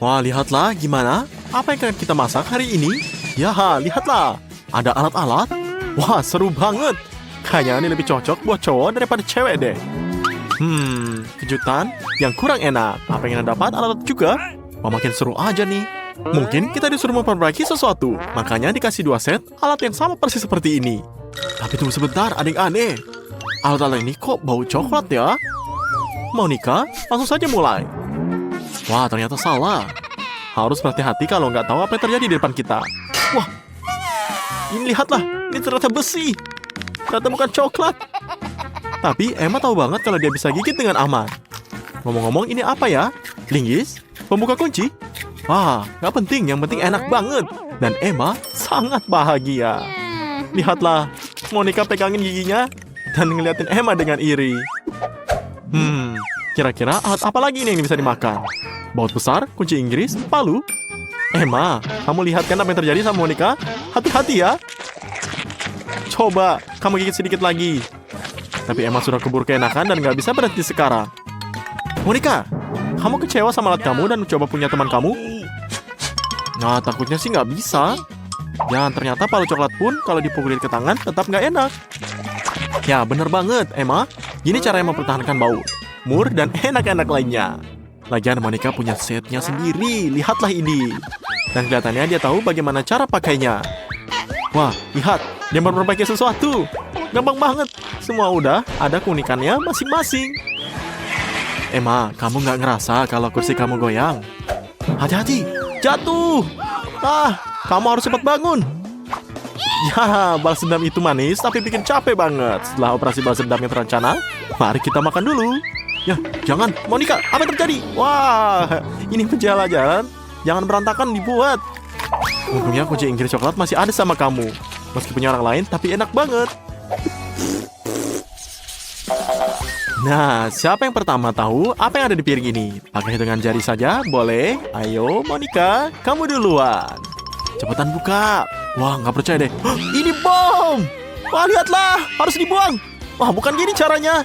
Wah, lihatlah gimana. Apa yang akan kita masak hari ini? Ya, lihatlah. Ada alat-alat. Wah, seru banget. Kayaknya ini lebih cocok buat cowok daripada cewek deh. Kejutan yang kurang enak. Apa yang kita dapat alat juga? Wah, makin seru aja nih. Mungkin kita disuruh memperbaiki sesuatu. Makanya dikasih 2 set alat yang sama persis seperti ini. Tapi tunggu sebentar, ada yang aneh. Alat-alat ini kok bau coklat ya? Monica, langsung saja mulai. Wah, ternyata salah. Harus berhati-hati kalau nggak tahu apa yang terjadi di depan kita. Wah, ini lihatlah. Ini ternyata besi. Ternyata bukan coklat. Tapi Emma tahu banget kalau dia bisa gigit dengan aman. Ngomong-ngomong, ini apa ya? Linggis? Pembuka kunci? Wah, nggak penting. Yang penting enak banget. Dan Emma sangat bahagia. Lihatlah, Monica pegangin giginya dan ngeliatin Emma dengan iri. Kira-kira alat apa lagi ini yang bisa dimakan? Baut besar, kunci Inggris, palu. Emma, kamu lihat kan apa yang terjadi sama Monica? Hati-hati ya. Coba, kamu gigit sedikit lagi. Tapi Emma sudah keburu keenakan dan nggak bisa berhenti sekarang. Monica, kamu kecewa sama alat kamu dan coba punya teman kamu? Nah, takutnya sih nggak bisa. Dan ternyata palu coklat pun kalau dipukulin ke tangan tetap nggak enak. Ya, bener banget, Emma. Gini cara Emma mempertahankan bau, mur, dan enak-enak lainnya. Lagian Monica punya setnya sendiri. Lihatlah ini. Dan kelihatannya dia tahu bagaimana cara pakainya. Wah, lihat. Dia memperbaiki sesuatu. Gampang banget. Semua udah ada keunikannya masing-masing. Emma, kamu nggak ngerasa kalau kursi kamu goyang? Hati-hati. Jatuh. Kamu harus cepat bangun. Ya, balas dendam itu manis tapi bikin capek banget. Setelah operasi balas dendam yang terencana, mari kita makan dulu. Ya, jangan, Monica, apa yang terjadi? Wah, ini penjala-jalan. Jangan berantakan dibuat. Untungnya kunci Inggris coklat masih ada sama kamu. Meski punya orang lain, tapi enak banget. Nah, siapa yang pertama tahu apa yang ada di piring ini? Pakai hitungan jari saja, boleh? Ayo, Monica, kamu duluan. Cepetan buka. Wah, nggak percaya deh. Ini bom! Wah, lihatlah, harus dibuang. Wah, bukan gini caranya.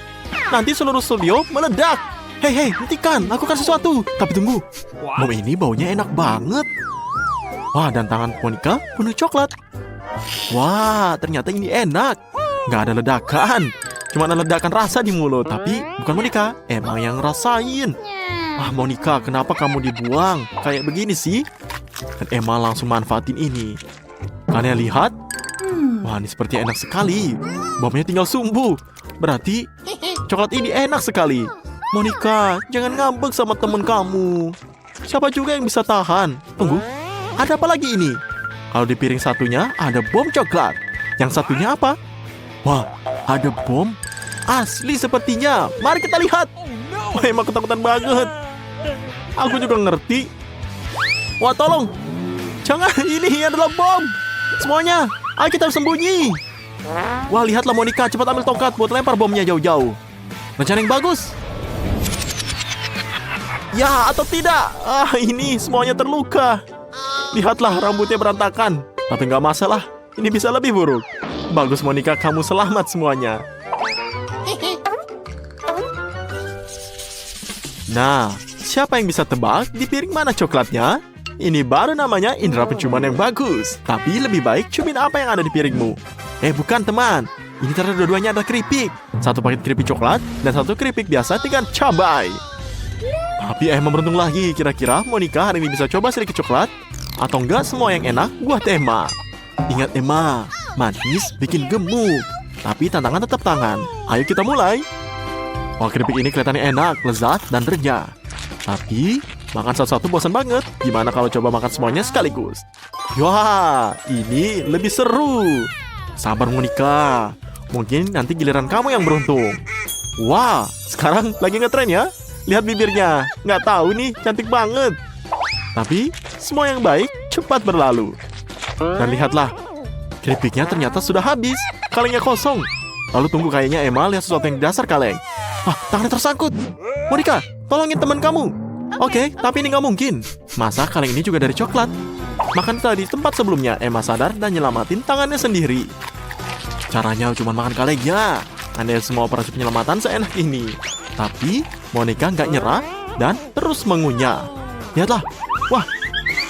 Nanti seluruh studio meledak. Hei, hentikan, lakukan sesuatu. Tapi tunggu, bom ini baunya enak banget. Wah, dan tangan Monica penuh coklat. Wah, ternyata ini enak. Nggak ada ledakan. Cuma ada ledakan rasa di mulut. Tapi bukan Monica, Emma yang ngerasain. Wah, Monica, kenapa kamu dibuang? Kayak begini sih. Dan Emma langsung manfaatin ini. Kalian lihat? Wah, ini seperti enak sekali. Bomnya tinggal sumbu. Berarti coklat ini enak sekali. Monica, jangan ngambek sama temen kamu. Siapa juga yang bisa tahan? Tunggu, ada apa lagi ini? Kalau di piring satunya ada bom coklat. Yang satunya apa? Wah, ada bom asli sepertinya. Mari kita lihat. Wah, emang ketakutan banget. Aku juga ngerti. Wah, tolong. Jangan, ini adalah bom. Semuanya, ayo kita sembunyi. Wah, lihatlah Monica, cepat ambil tongkat buat lempar bomnya jauh-jauh. Rencana yang bagus. Ya, atau tidak? Ini semuanya terluka. Lihatlah, rambutnya berantakan. Tapi nggak masalah, ini bisa lebih buruk. Bagus Monica, kamu selamat semuanya. Nah, siapa yang bisa tebak di piring mana coklatnya? Ini baru namanya indera penciuman yang bagus. Tapi lebih baik ciumin apa yang ada di piringmu. Bukan teman. Ini ternyata dua-duanya ada keripik. Satu paket keripik coklat dan satu keripik biasa dengan cabai. Tapi Emma beruntung lagi. Kira-kira Monica hari ini bisa coba sedikit coklat? Atau enggak semua yang enak buat Emma? Ingat Emma, manis bikin gemuk. Tapi tantangan tetap tangan. Ayo kita mulai. Wah, keripik ini kelihatannya enak, lezat, dan renyah. Tapi makan satu-satu bosan banget. Gimana kalau coba makan semuanya sekaligus? Wah, ini lebih seru. Sabar Monica. Mungkin nanti giliran kamu yang beruntung. Wah, sekarang lagi ngetren ya. Lihat bibirnya. Nggak tahu nih, cantik banget. Tapi semua yang baik cepat berlalu. Dan lihatlah, keripiknya ternyata sudah habis. Kalengnya kosong. Lalu tunggu, kayaknya Emma lihat sesuatu yang di dasar kaleng. Tangannya tersangkut. Monica, tolongin teman kamu. Oke, tapi ini nggak mungkin. Masa kaleng ini juga dari coklat? Makan tadi di tempat sebelumnya, Emma sadar dan nyelamatin tangannya sendiri. Caranya cuma makan kalengnya. Andai semua operasi penyelamatan seenak ini. Tapi Monica nggak nyerah dan terus mengunyah. Lihatlah. Wah,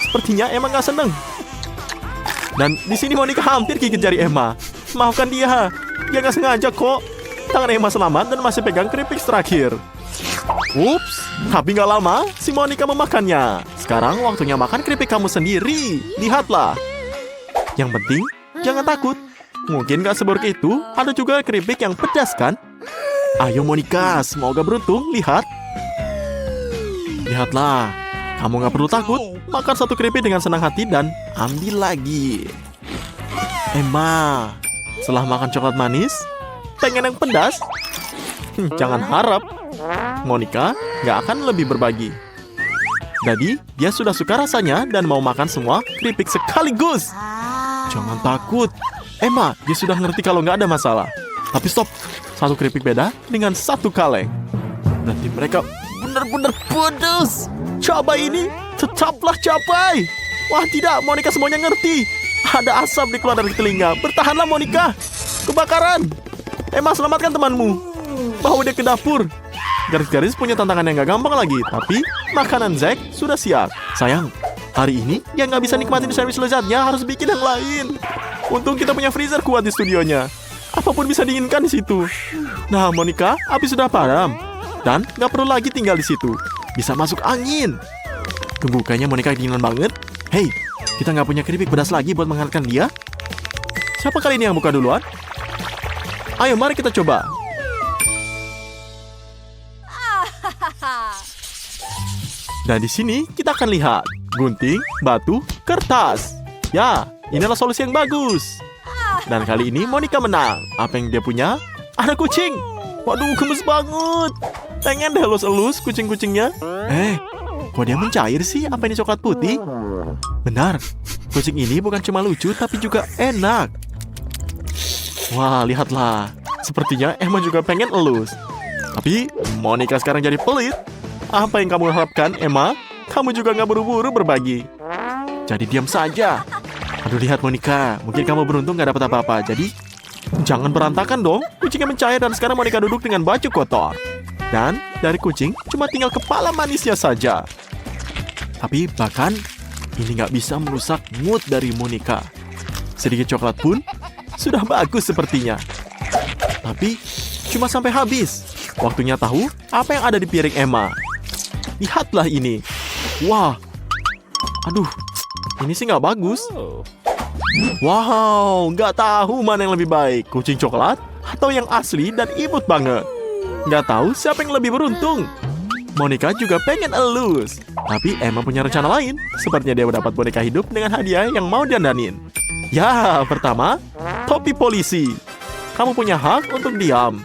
sepertinya Emma nggak seneng. Dan di sini Monica hampir gigit jari Emma. Maafkan dia. Dia nggak sengaja kok. Tangan Emma selamat dan masih pegang keripik terakhir. Ups, tapi nggak lama si Monica memakannya. Sekarang waktunya makan keripik kamu sendiri. Lihatlah. Yang penting, jangan takut. Mungkin nggak seburuk itu. Ada juga keripik yang pedas kan? Ayo Monica, semoga beruntung. Lihat. Lihatlah. Kamu nggak perlu takut. Makan satu keripik dengan senang hati dan ambil lagi. Emma, setelah makan coklat manis, pengen yang pedas? Jangan harap. Monica nggak akan lebih berbagi. Jadi, dia sudah suka rasanya dan mau makan semua keripik sekaligus. Jangan takut. Emma, dia sudah ngerti kalau nggak ada masalah. Tapi stop. Satu keripik beda dengan satu kaleng. Berarti mereka benar-benar pedas. Coba ini, tetaplah capai. Wah tidak, Monica semuanya ngerti. Ada asap keluar dari telinga. Bertahanlah Monica. Kebakaran. Emma, selamatkan temanmu. Bawa dia ke dapur. Garis-garis punya tantangan yang gak gampang lagi. Tapi makanan Zack sudah siap. Sayang, hari ini dia nggak bisa nikmatin sandwich lezatnya. Harus bikin yang lain. Untung kita punya freezer kuat di studionya. Apapun bisa diinginkan di situ. Nah Monica, api sudah padam. Dan nggak perlu lagi tinggal di situ. Bisa masuk angin. Tunggu, kayaknya Monica keinginan banget. Hei, kita nggak punya keripik pedas lagi buat menghangatkan dia. Siapa kali ini yang buka duluan? Ayo, mari kita coba. Dan di sini kita akan lihat gunting, batu, kertas. Ya, inilah solusi yang bagus. Dan kali ini Monica menang. Apa yang dia punya? Ada kucing. Waduh, gemes banget. Pengen deh elus-elus kucing-kucingnya. Kok dia mencair sih? Apa ini coklat putih? Benar, kucing ini bukan cuma lucu tapi juga enak. Wah, lihatlah. Sepertinya Emma juga pengen elus. Tapi Monica sekarang jadi pelit. Apa yang kamu harapkan, Emma? Kamu juga nggak buru-buru berbagi. Jadi diam saja. Aduh, lihat Monica. Mungkin kamu beruntung nggak dapat apa-apa. Jadi jangan berantakan dong. Kucingnya mencair dan sekarang Monica duduk dengan baju kotor. Dan dari kucing cuma tinggal kepala manisnya saja. Tapi bahkan ini nggak bisa merusak mood dari Monica. Sedikit coklat pun sudah bagus sepertinya. Tapi cuma sampai habis. Waktunya tahu apa yang ada di piring Emma. Lihatlah ini. Wah. Aduh, ini sih nggak bagus. Wow, nggak tahu mana yang lebih baik. Kucing coklat atau yang asli dan imut banget. Nggak tahu siapa yang lebih beruntung. Monica juga pengen elus. Tapi Emma punya rencana lain. Sepertinya dia mendapat boneka hidup dengan hadiah yang mau diandanin. Ya, pertama, topi polisi. Kamu punya hak untuk diam.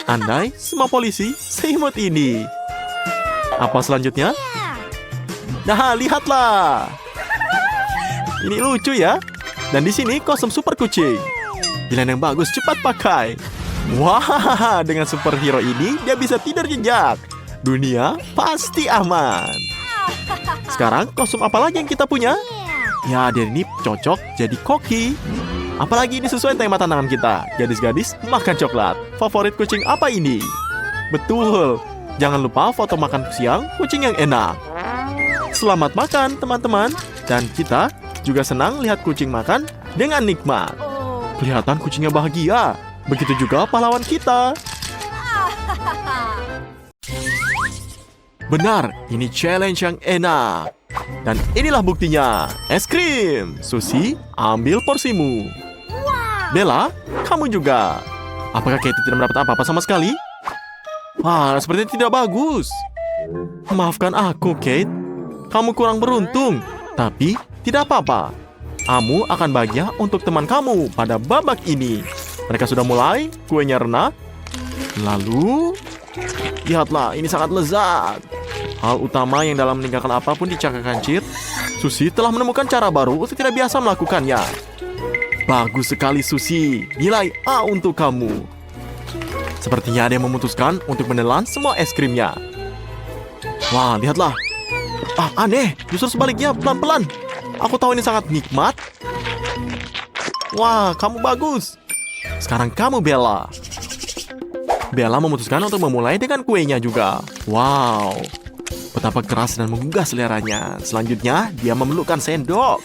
Andai semua polisi seimut ini. Apa selanjutnya? Nah, lihatlah. Ini lucu ya. Dan di sini kostum super kucing. Pilihan yang bagus, cepat pakai. Wah, dengan superhero ini dia bisa tidur nyenyak. Dunia pasti aman. Sekarang kostum apa lagi yang kita punya? Ya, dia ini cocok jadi koki. Apalagi ini sesuai tema tantangan kita. Gadis-gadis makan coklat. Favorit kucing apa ini? Betul. Jangan lupa foto makan siang kucing yang enak. Selamat makan teman-teman. Dan kita juga senang lihat kucing makan dengan nikmat. Kelihatan kucingnya bahagia. Begitu juga pahlawan kita. Benar, ini challenge yang enak. Dan inilah buktinya. Es krim. Susi, ambil porsimu. Bella, kamu juga. Apakah Katie tidak mendapat apa-apa sama sekali? Wah, sepertinya tidak bagus. Maafkan aku, Kate. Kamu kurang beruntung. Tapi tidak apa-apa. Kamu akan bahagia untuk teman kamu pada babak ini. Mereka sudah mulai, kuenya renah. Lalu, lihatlah, ini sangat lezat. Hal utama yang dalam meninggalkan apapun dicakar kancir, Susi telah menemukan cara baru untuk tidak biasa melakukannya. Bagus sekali, Susi. Nilai A untuk kamu. Sepertinya ada yang memutuskan untuk menelan semua es krimnya. Wah, lihatlah. Aneh. Justru sebaliknya, pelan-pelan. Aku tahu ini sangat nikmat. Wah, kamu bagus. Sekarang kamu, Bella. Bella memutuskan untuk memulai dengan kuenya juga. Wow. betapa keras dan menggugah seleranya. Selanjutnya, dia memelukkan sendok.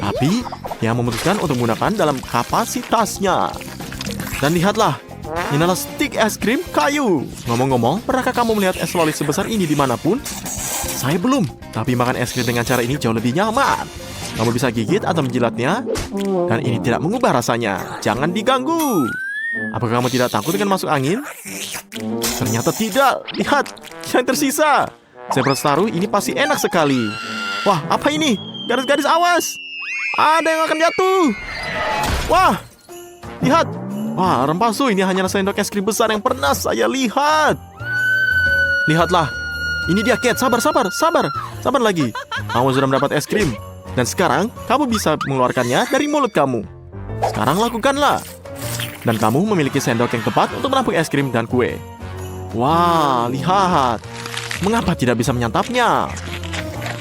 Tapi, dia memutuskan untuk menggunakan dalam kapasitasnya. Dan lihatlah, ini adalah stik es krim kayu. Ngomong-ngomong, pernahkah kamu melihat es loli sebesar ini dimanapun? Saya belum, tapi makan es krim dengan cara ini jauh lebih nyaman. Kamu bisa gigit atau menjilatnya, dan ini tidak mengubah rasanya. Jangan diganggu. Apakah kamu tidak takut dengan masuk angin? Ternyata tidak. Lihat, yang tersisa. Saya bertaruh ini pasti enak sekali. Wah, apa ini? Garis-garis awas. Ada yang akan jatuh. Wah, lihat. Wah, rempasu, ini hanya sendok es krim besar yang pernah saya lihat. Lihatlah. Ini dia, Kate. Sabar lagi. Kamu sudah mendapat es krim. Dan sekarang, kamu bisa mengeluarkannya dari mulut kamu. Sekarang lakukanlah. Dan kamu memiliki sendok yang tepat untuk menampung es krim dan kue. Wah, lihat. Mengapa tidak bisa menyantapnya?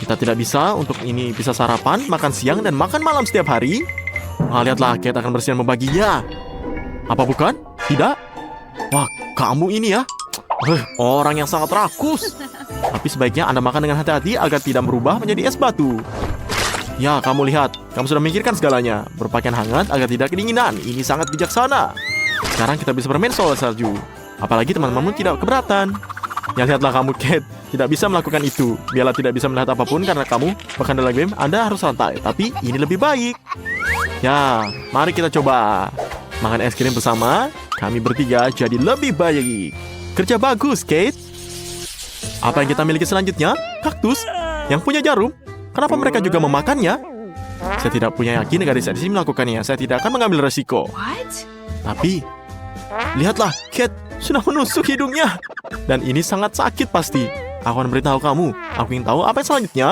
Kita tidak bisa untuk ini bisa sarapan, makan siang, dan makan malam setiap hari. Nah, lihatlah, Kate akan bersiap membaginya. Apa bukan? Tidak? Wah, kamu ini ya. Orang yang sangat rakus. Tapi sebaiknya Anda makan dengan hati-hati agar tidak berubah menjadi es batu. Ya, kamu lihat. Kamu sudah memikirkan segalanya. Berpakaian hangat agar tidak kedinginan. Ini sangat bijaksana. Sekarang kita bisa bermain soal salju. Apalagi teman-temanmu tidak keberatan. Ya, lihatlah kamu, Kate. Tidak bisa melakukan itu. Bella tidak bisa melihat apapun karena kamu, bahkan dalam game, Anda harus santai. Tapi ini lebih baik. Ya, mari kita coba. Makan es krim bersama. Kami bertiga jadi lebih baik. Kerja bagus, Kate. Apa yang kita miliki selanjutnya? Kaktus yang punya jarum. Kenapa mereka juga memakannya? Saya tidak punya yakin gadis di sini melakukannya. Saya tidak akan mengambil resiko. Tapi, lihatlah, Kate sudah menusuk hidungnya. Dan ini sangat sakit pasti. Aku akan beritahu kamu. Aku ingin tahu apa yang selanjutnya.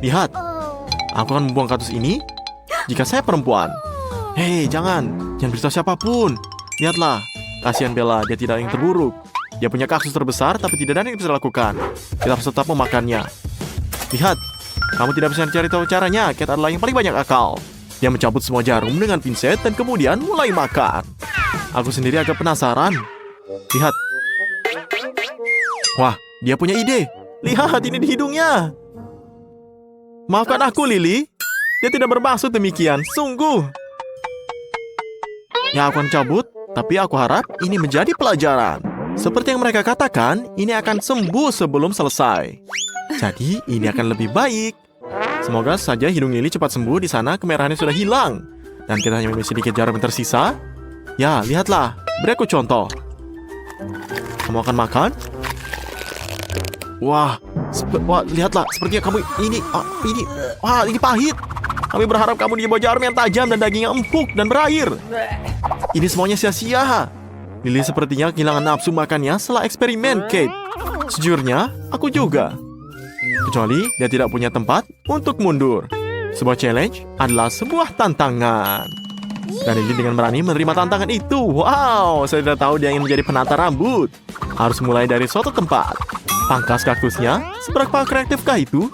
Lihat. Aku akan membuang kaktus ini jika saya perempuan. Hei, jangan beritahu siapapun. Lihatlah. Kasihan Bella, dia tidak ingin terburuk. Dia punya kaktus terbesar, tapi tidak ada yang bisa dilakukan. Kita harus tetap memakannya. Lihat, kamu tidak bisa mencari tahu caranya. Kate adalah yang paling banyak akal. Dia mencabut semua jarum dengan pinset dan kemudian mulai makan. Aku sendiri agak penasaran. Lihat. Wah, dia punya ide. Lihat, ini di hidungnya. Maafkan aku, Lily. Dia tidak bermaksud demikian. Sungguh. Ya, aku akan cabut. Tapi aku harap ini menjadi pelajaran. Seperti yang mereka katakan, ini akan sembuh sebelum selesai. Jadi, ini akan lebih baik. Semoga saja hidung Lily cepat sembuh. Di sana kemerahannya sudah hilang. Dan kita hanya memiliki sedikit jarum yang tersisa. Ya, lihatlah. Beri aku contoh. Kamu akan makan? Wah, lihatlah. Sepertinya kamu ini. Wah, ini pahit. Kami berharap kamu dibawa jarum yang tajam dan dagingnya empuk dan berair. Ini semuanya sia-sia. Lily sepertinya kehilangan nafsu makannya setelah eksperimen, Kate. Sejujurnya, aku juga. Kecuali dia tidak punya tempat untuk mundur. Sebuah challenge adalah sebuah tantangan. Dan Lily dengan berani menerima tantangan itu. Wow, saya tidak tahu dia ingin menjadi penata rambut. Harus mulai dari suatu tempat. Pangkas kaktusnya, seberapa kreatifkah itu?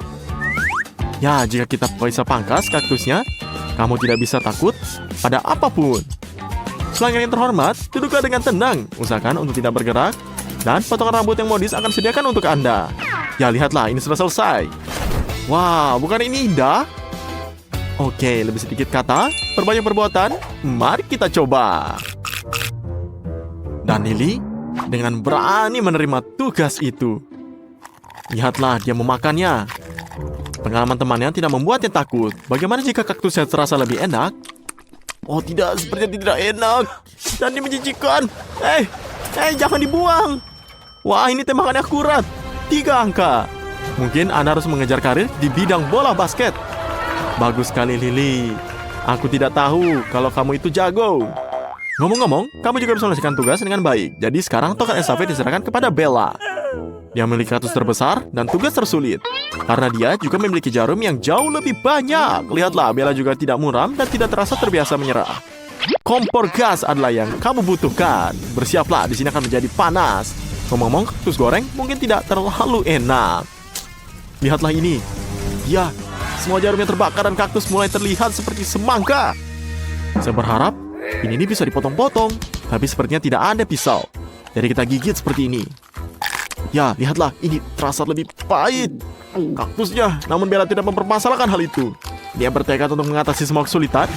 Ya, jika kita bisa pangkas kaktusnya, kamu tidak bisa takut pada apapun. Pelanggan yang terhormat, duduklah dengan tenang. Usahakan untuk tidak bergerak. Dan potongan rambut yang modis akan disediakan untuk Anda. Ya, lihatlah, ini sudah selesai. Wow, bukan ini indah? Oke, lebih sedikit kata, perbanyak perbuatan. Mari kita coba. Dan Lily dengan berani menerima tugas itu. Lihatlah, dia memakannya. Pengalaman temannya tidak membuatnya takut. Bagaimana jika kaktusnya terasa lebih enak? Oh tidak, sepertinya tidak enak. Dan ini menjijikan. Jangan dibuang. Wah, ini tembakannya akurat. 3 angka. Mungkin Anda harus mengejar karir di bidang bola basket. Bagus sekali, Lily. Aku tidak tahu kalau kamu itu jago. Ngomong-ngomong, kamu juga bisa menyelesaikan tugas dengan baik. Jadi sekarang token estafet diserahkan kepada Bella. Dia memiliki kaktus terbesar dan tugas tersulit. Karena dia juga memiliki jarum yang jauh lebih banyak. Lihatlah, Bella juga tidak muram dan tidak terasa terbiasa menyerah. Kompor gas adalah yang kamu butuhkan. Bersiaplah, di sini akan menjadi panas. Ngomong-ngomong, kaktus goreng mungkin tidak terlalu enak. Lihatlah ini. Ya, semua jarumnya terbakar dan kaktus mulai terlihat seperti semangka. Saya berharap ini bisa dipotong-potong. Tapi sepertinya tidak ada pisau. Jadi kita gigit seperti ini. Ya, lihatlah, ini terasa lebih pahit. Kaktusnya, namun Bella tidak mempermasalahkan hal itu. Dia bertekad untuk mengatasi semua kesulitan,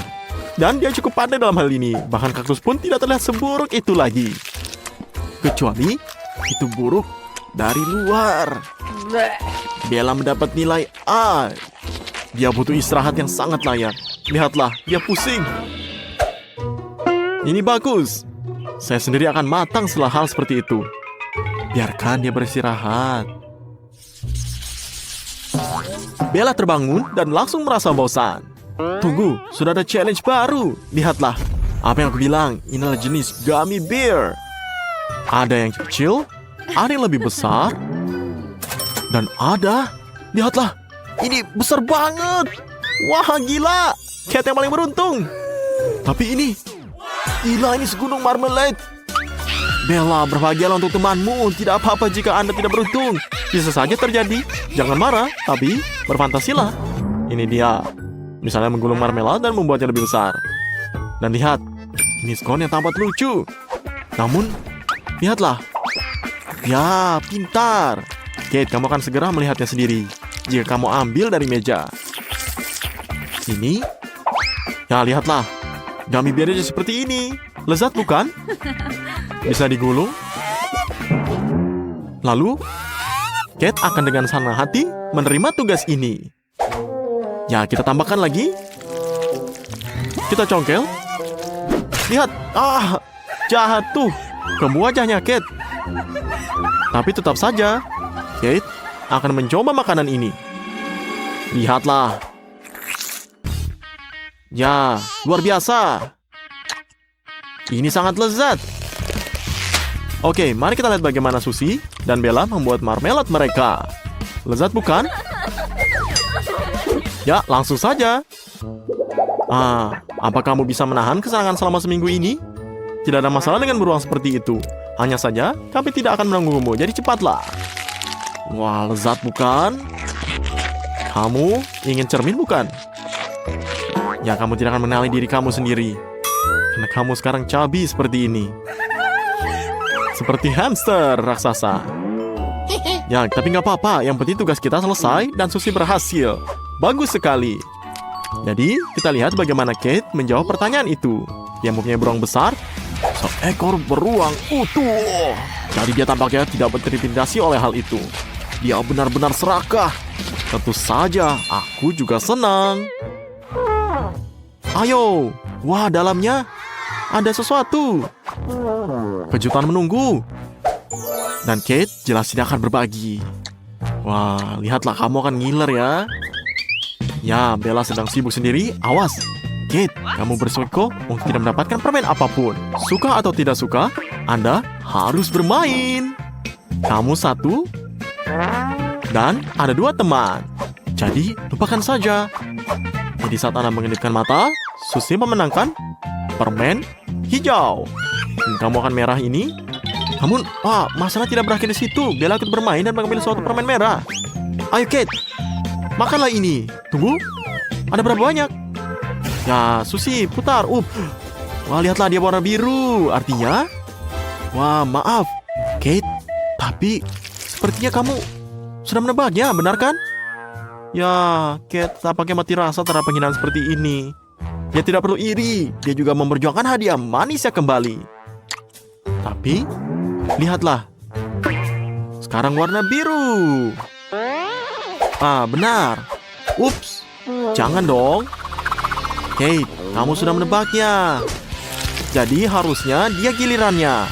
dan dia cukup pandai dalam hal ini. Bahkan kaktus pun tidak terlihat seburuk itu lagi. Kecuali, itu buruk dari luar. Bella mendapat nilai A. Dia butuh istirahat yang sangat layak. Lihatlah, dia pusing. Ini bagus. Saya sendiri akan matang setelah hal seperti itu. Biarkan dia beristirahat. Bella terbangun dan langsung merasa bosan. Tunggu, sudah ada challenge baru. Lihatlah, apa yang aku bilang, inilah jenis gummy bear. Ada yang kecil, ada yang lebih besar, dan ada, lihatlah, ini besar banget. Wah, gila, Cat yang paling beruntung. Tapi ini, gila, ini segunung marmalade. Bella, berbahagialah untuk temanmu. Tidak apa-apa jika Anda tidak beruntung. Bisa saja terjadi. Jangan marah, tapi berfantasilah. Ini dia. Misalnya menggulung marmelade dan membuatnya lebih besar. Dan lihat, ini skon yang tampak lucu. Namun, lihatlah. Ya, pintar. Kate, kamu akan segera melihatnya sendiri jika kamu ambil dari meja. Ini. Ya, lihatlah. Gummy bear-nya seperti ini. Lezat bukan? Bisa digulung. Lalu, Kate akan dengan senang hati menerima tugas ini. Ya, kita tambahkan lagi. Kita congkel. Lihat, jahat tuh. Ke wajahnya Kate. Tapi tetap saja, Kate akan mencoba makanan ini. Lihatlah. Ya, luar biasa. Ini sangat lezat. Oke, mari kita lihat bagaimana Susie dan Bella membuat marmelade mereka. Lezat bukan? Ya, langsung saja. Apa kamu bisa menahan kesenangan selama seminggu ini? Tidak ada masalah dengan beruang seperti itu. Hanya saja, kami tidak akan mengganggumu, jadi cepatlah. Wah, lezat bukan? Kamu ingin cermin bukan? Ya, kamu tidak akan mengenali diri kamu sendiri. Karena kamu sekarang cabi seperti ini. Seperti hamster raksasa. Ya, tapi nggak apa-apa. Yang penting tugas kita selesai dan Susie berhasil. Bagus sekali. Jadi, kita lihat bagaimana Kate menjawab pertanyaan itu. Dia mempunyai beruang besar. Seekor beruang utuh. Jadi dia tampaknya tidak terintimidasi oleh hal itu. Dia benar-benar serakah. Tentu saja, aku juga senang. Ayo. Wah, dalamnya ada sesuatu. Kejutan menunggu. Dan Kate jelas tidak akan berbagi. Wah, lihatlah kamu akan ngiler ya. Ya, Bella sedang sibuk sendiri. Awas, Kate, kamu bersiko untuk tidak mendapatkan permen apapun. Suka atau tidak suka, Anda harus bermain. Kamu satu, dan ada dua teman. Jadi, lupakan saja. Jadi saat Anda mengedipkan mata, Susie memenangkan permen hijau. Dan kamu akan merah ini. Namun, masalah tidak berakhir di situ. Bella ikut bermain dan mengambil suatu permen merah. Ayo Kate, makanlah ini. Tunggu, ada berapa banyak? Ya, Susie, putar. Wah, lihatlah dia warna biru. Artinya, wah, maaf, Kate. Tapi, sepertinya kamu sudah menebaknya, benar kan? Ya, Kate tampaknya mati rasa terhadap penghinaan seperti ini. Dia tidak perlu iri. Dia juga memperjuangkan hadiah manisnya kembali. Tapi, lihatlah. Sekarang warna biru. Benar. Ups, jangan dong. Kate, kamu sudah menebaknya. Jadi harusnya dia gilirannya.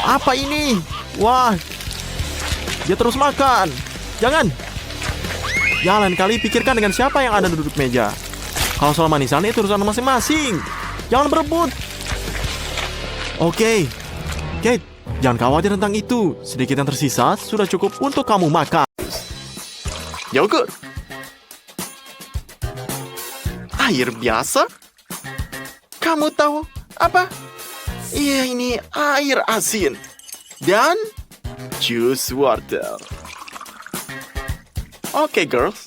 Apa ini? Wah, dia terus makan. Jangan. Ya, lain kali pikirkan dengan siapa yang ada duduk meja. Kalau soal manisan itu urusan masing-masing. Jangan berebut. Oke. Kate, jangan khawatir tentang itu. Sedikit yang tersisa sudah cukup untuk kamu makan. Yogurt. Air biasa? Kamu tahu apa? Iya, ini air asin. Dan juice water. Oke, girls.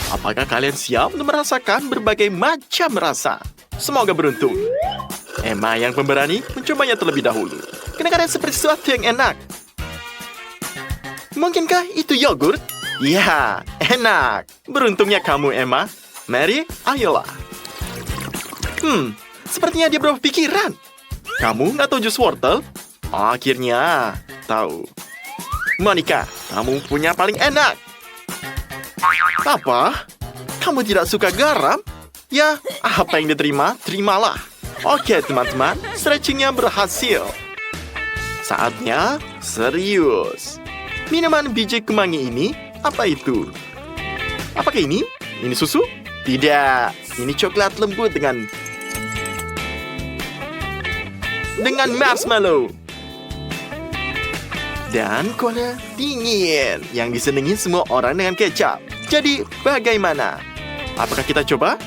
Apakah kalian siap untuk merasakan berbagai macam rasa? Semoga beruntung. Emma yang pemberani mencobanya terlebih dahulu. Kedengarannya seperti sesuatu yang enak. Mungkinkah itu yogurt? Ya, enak. Beruntungnya kamu, Emma. Mary, ayolah. Sepertinya dia berubah pikiran. Kamu nggak tahu jus wortel? Akhirnya tahu. Monica, kamu punya paling enak. Apa? Kamu tidak suka garam? Ya, apa yang diterima, terimalah. Oke, teman-teman, stretchingnya berhasil. Saatnya serius. Minuman biji kemangi ini, apa itu? Apakah ini? Ini susu? Tidak, ini coklat lembut dengan marshmallow. Dan cola dingin yang disenangi semua orang dengan kecap. Jadi, bagaimana? Apakah kita coba?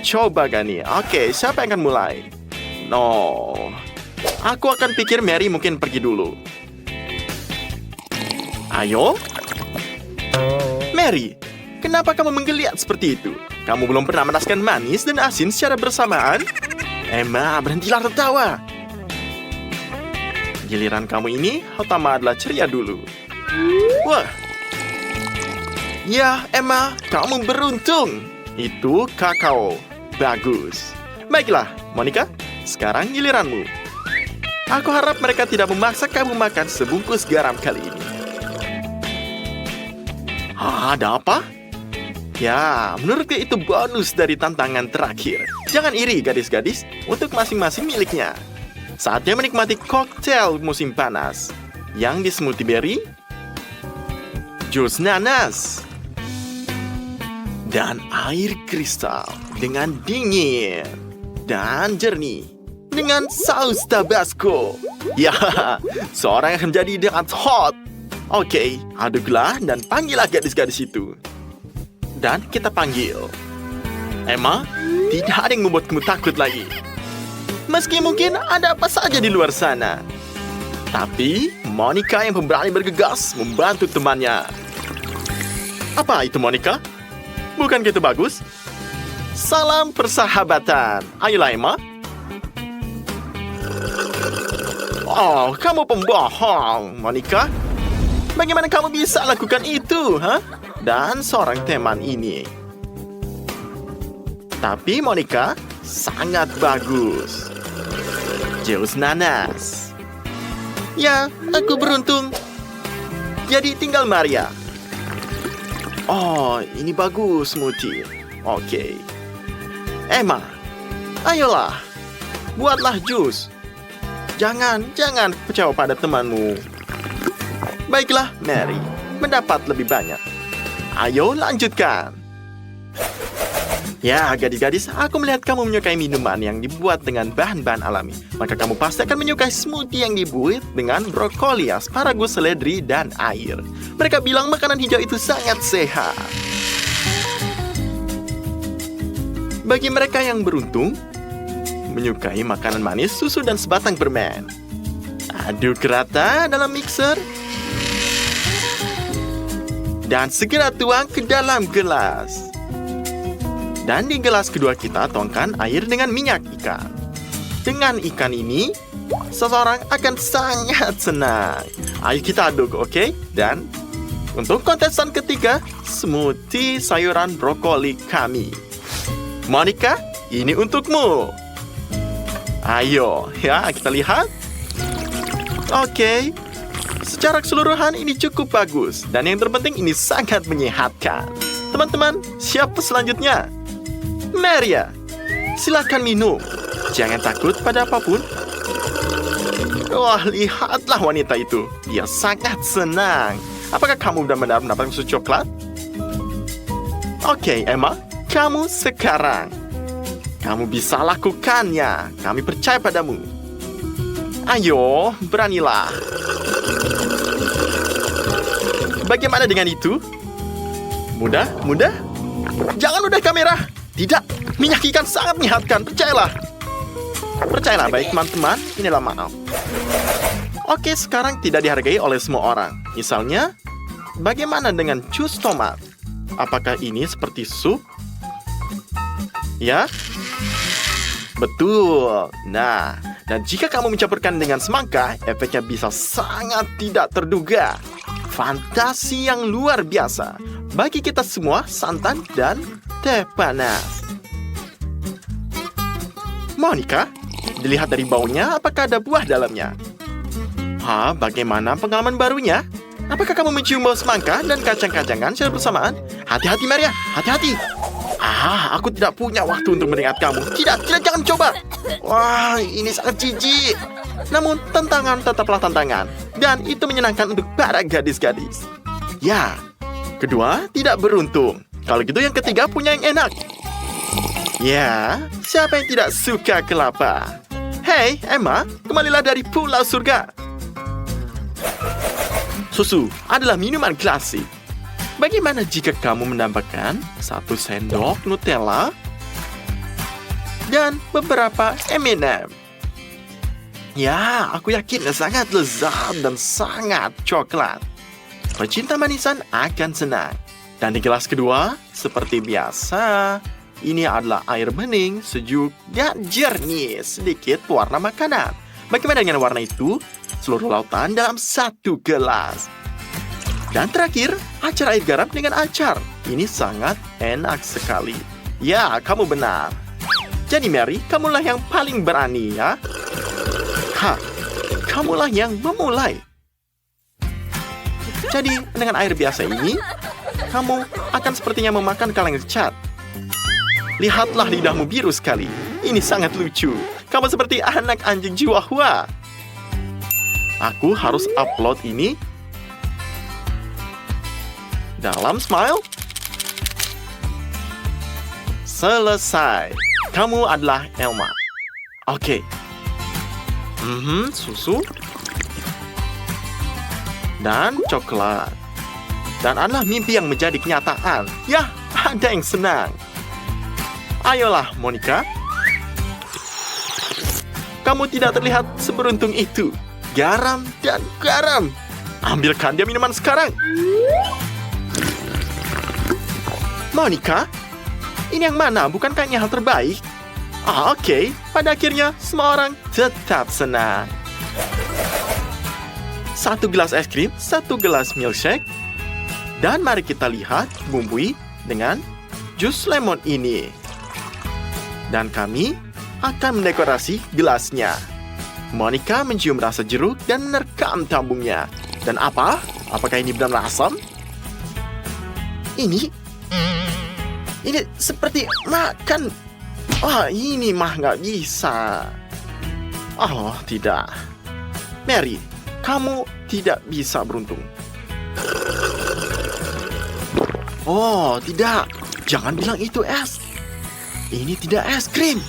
Coba kan nih. Oke, siapa yang akan mulai? No. Aku akan pikir Mary mungkin pergi dulu. Ayo. Mary, kenapa kamu menggeliat seperti itu? Kamu belum pernah merasakan manis dan asin secara bersamaan? Emma, berhentilah tertawa. Giliran kamu ini, utama adalah ceria dulu. Wah. Ya, Emma, kamu beruntung. Itu kakao. Bagus. Baiklah, Monica, sekarang giliranmu. Aku harap mereka tidak memaksa kamu makan sebungkus garam kali ini. Ada apa? Ya, menurutku itu bonus dari tantangan terakhir. Jangan iri, gadis-gadis, untuk masing-masing miliknya. Saatnya menikmati koktail musim panas. Yang di smoothie berry, jus nanas, dan air kristal dengan dingin dan jernih dengan saus tabasco. Ya, seorang yang akan menjadi dengan hot. Oke, aduklah dan panggillah gadis-gadis itu. Dan kita panggil Emma, tidak ada yang membuat kamu takut lagi. Meski mungkin ada apa saja di luar sana. Tapi, Monica yang pemberani bergegas membantu temannya. Apa itu, Monica? Bukan gitu bagus? Salam persahabatan. Ayolah, Emma. Oh, kamu pembohong, Monica. Bagaimana kamu bisa lakukan itu, ha? Dan seorang teman ini. Tapi Monica sangat bagus. Jus nanas. Ya, aku beruntung. Jadi tinggal Maria. Oh, ini bagus smoothie. Oke. Emma, ayolah. Buatlah jus. Jangan kecewa pada temanmu. Baiklah, Mary. Mendapat lebih banyak. Ayo lanjutkan. Ya, gadis-gadis, aku melihat kamu menyukai minuman yang dibuat dengan bahan-bahan alami. Maka kamu pasti akan menyukai smoothie yang dibuat dengan brokoli, asparagus, seledri, dan air. Mereka bilang makanan hijau itu sangat sehat. Bagi mereka yang beruntung, menyukai makanan manis, susu, dan sebatang permen. Aduk rata dalam mixer. Dan segera tuang ke dalam gelas. Dan di gelas kedua kita tuangkan air dengan minyak ikan. Dengan ikan ini, seseorang akan sangat senang. Ayo kita aduk, oke? Dan untuk kontestan ketiga, smoothie sayuran brokoli kami. Monica, ini untukmu. Ayo, ya kita lihat. Oke. Secara keseluruhan ini cukup bagus. Dan yang terpenting ini sangat menyehatkan. Teman-teman, siapa selanjutnya? Maria, silakan minum. Jangan takut pada apapun. Wah, lihatlah wanita itu. Dia sangat senang. Apakah kamu benar-benar mendapatkan susu coklat? Oke, Emma, kamu sekarang. Kamu bisa lakukannya. Kami percaya padamu. Ayo, beranilah. Bagaimana dengan itu? Mudah? Jangan udah kamera. Tidak, minyak ikan sangat menyehatkan, percayalah. Percayalah, baik teman-teman, inilah maaf. Oke, sekarang tidak dihargai oleh semua orang. Misalnya, bagaimana dengan jus tomat? Apakah ini seperti sup? Ya? Betul. Nah, Dan jika kamu mencampurkan dengan semangka, efeknya bisa sangat tidak terduga. Fantasi yang luar biasa. Bagi kita semua, santan dan teh panas. Monica, dilihat dari baunya, apakah ada buah dalamnya? Bagaimana pengalaman barunya? Apakah kamu mencium bau semangka dan kacang-kacangan secara bersamaan? Hati-hati, Maria, hati-hati. Aku tidak punya waktu untuk mendengar kamu. Tidak, jangan coba. Wah, ini sangat jijik. Namun, tantangan tetaplah tantangan. Dan itu menyenangkan untuk para gadis-gadis. Ya, kedua, tidak beruntung. Kalau gitu yang ketiga punya yang enak. Ya, siapa yang tidak suka kelapa? Hei, Emma, kembalilah dari Pulau Surga. Susu adalah minuman klasik. Bagaimana jika kamu menambahkan 1 sendok Nutella dan beberapa M&M? Ya, aku yakin sangat lezat dan sangat coklat. Pecinta manisan akan senang. Dan di gelas kedua, seperti biasa, ini adalah air bening, sejuk, dan jernih, sedikit warna makanan. Bagaimana dengan warna itu? Seluruh lautan dalam 1 gelas. Dan terakhir, acar air garam dengan acar. Ini sangat enak sekali. Ya, kamu benar. Jadi Mary, kamulah yang paling berani ya. Kamulah yang memulai. Jadi, dengan air biasa ini, kamu akan sepertinya memakan kaleng cat. Lihatlah lidahmu biru sekali. Ini sangat lucu. Kamu seperti anak anjing Chihuahua. Aku harus upload ini dalam Smile. Selesai. Kamu adalah Elma. Oke. Susu. Dan coklat. Dan adalah mimpi yang menjadi kenyataan. Ya, ada yang senang. Ayolah, Monica. Kamu tidak terlihat seberuntung itu. Garam dan garam. Ambilkan dia minuman sekarang. Monica, ini yang mana? Bukankah ini hal terbaik? Oke. Pada akhirnya, semua orang tetap senang. 1 gelas es krim, 1 gelas milkshake. Dan mari kita lihat bumbui dengan jus lemon ini. Dan kami akan mendekorasi gelasnya. Monica mencium rasa jeruk dan menerkam tabungnya. Dan apa? Apakah ini benar asam? Ini seperti makan. Ini mah nggak bisa. Tidak. Mary, kamu tidak bisa beruntung. Tidak. Jangan bilang itu es. Ini tidak es krim.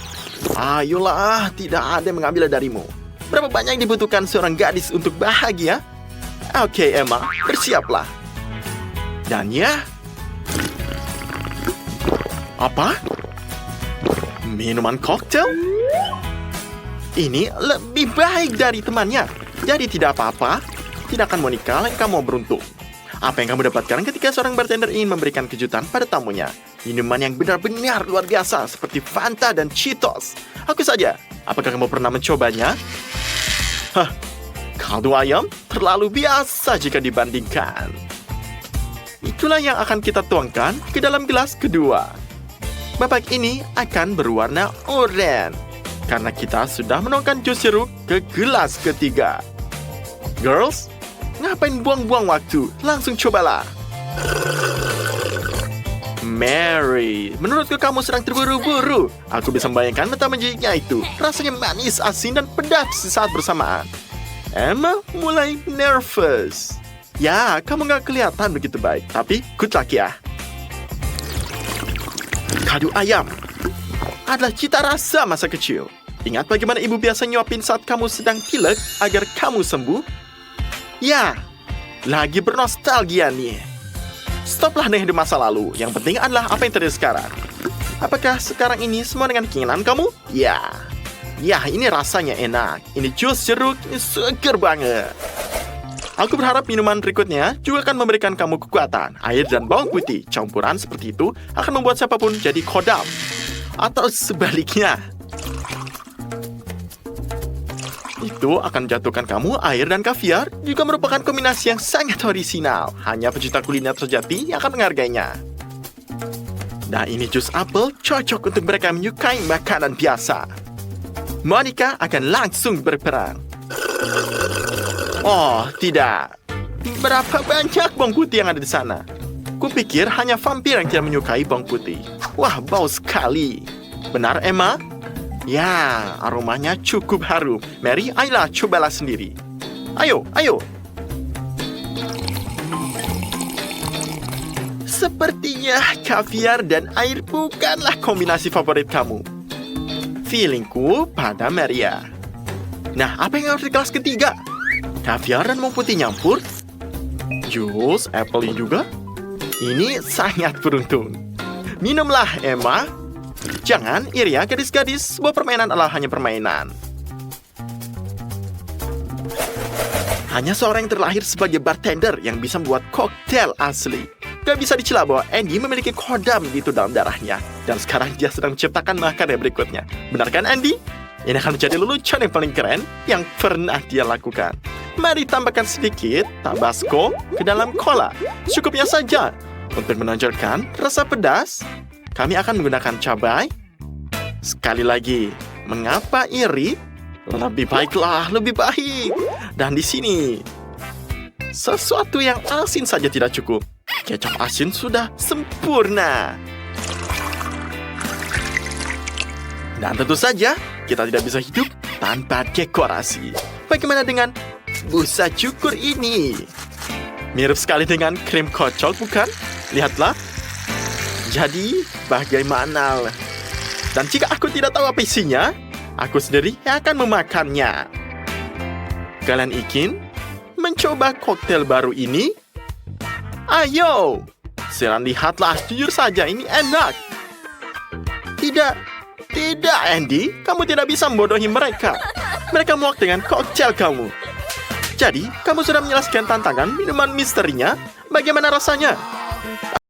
Ayolah, tidak ada yang mengambil darimu. Berapa banyak yang dibutuhkan seorang gadis untuk bahagia? Oke, Emma, bersiaplah. Dan ya, apa? Minuman koktail? Ini lebih baik dari temannya. Jadi tidak apa-apa. Tidak akan Monica yang kamu beruntung. Apa yang kamu dapatkan ketika seorang bartender ingin memberikan kejutan pada tamunya? Minuman yang benar-benar luar biasa seperti Fanta dan Cheetos. Aku saja. Apakah kamu pernah mencobanya? Kaldu ayam terlalu biasa jika dibandingkan. Itulah yang akan kita tuangkan ke dalam gelas kedua. Babak ini akan berwarna oranye karena kita sudah menuangkan jus jeruk ke gelas ketiga. Girls, ngapain buang-buang waktu? Langsung cobalah. Mary, menurutku kamu sedang terburu-buru. Aku bisa membayangkan betapa menjijiknya itu. Rasanya manis, asin, dan pedas saat bersamaan. Emma mulai nervous. Ya, kamu nggak kelihatan begitu baik. Tapi, good luck ya. Kaldu ayam adalah cita rasa masa kecil. Ingat bagaimana ibu biasa nyuapin saat kamu sedang pilek agar kamu sembuh? Ya, lagi bernostalgia nih. Stoplah dengan hidup masa lalu. Yang penting adalah apa yang terjadi sekarang. Apakah sekarang ini semua dengan keinginan kamu? Ya, ini rasanya enak. Ini jus jeruk, ini seger banget. Aku berharap minuman berikutnya juga akan memberikan kamu kekuatan. Air dan bawang putih, campuran seperti itu akan membuat siapapun jadi kodam. Atau sebaliknya. Itu akan menjatuhkan kamu air dan kaviar, juga merupakan kombinasi yang sangat orisinal. Hanya pecinta kuliner sejati yang akan menghargainya. Nah, ini jus apel cocok untuk mereka yang menyukai makanan biasa. Monica akan langsung berperang. Oh, tidak. Berapa banyak bawang putih yang ada di sana? Kupikir hanya vampir yang tidak menyukai bawang putih. Wah, bau sekali. Benar, Emma? Ya, aromanya cukup harum. Mary, ayolah, cobalah sendiri. Ayo, ayo. Sepertinya kaviar dan air bukanlah kombinasi favorit kamu. Feelingku pada Maria. Nah, apa yang harus di kelas ketiga? Kaviar dan bawang putih nyampur? Jus, apple juga? Ini sangat beruntung. Minumlah, Emma. Jangan iri ya, gadis-gadis. Sebuah permainan adalah hanya permainan. Hanya seorang yang terlahir sebagai bartender yang bisa membuat koktail asli. Gak bisa dicela bahwa Andy memiliki kodam itu dalam darahnya. Dan sekarang dia sedang menciptakan makanan berikutnya. Benar kan, Andy? Ini akan menjadi lelucon yang paling keren yang pernah dia lakukan. Mari tambahkan sedikit Tabasco ke dalam cola. Cukupnya saja. Untuk menonjolkan rasa pedas, kami akan menggunakan cabai. Sekali lagi, mengapa iri? Lebih baiklah, lebih baik. Dan di sini, sesuatu yang asin saja tidak cukup. Kecap asin sudah sempurna. Dan tentu saja, kita tidak bisa hidup tanpa dekorasi. Bagaimana dengan busa cukur ini? Mirip sekali dengan krim kocok, bukan? Lihatlah. Jadi, bagaimana? Dan jika aku tidak tahu apa isinya, aku sendiri yang akan memakannya. Kalian ingin mencoba koktail baru ini? Ayo! Silakan lihatlah, jujur saja ini enak. Tidak, Andy. Kamu tidak bisa membodohi mereka. Mereka muak dengan koktail kamu. Jadi, kamu sudah menjelaskan tantangan minuman misterinya. Bagaimana rasanya?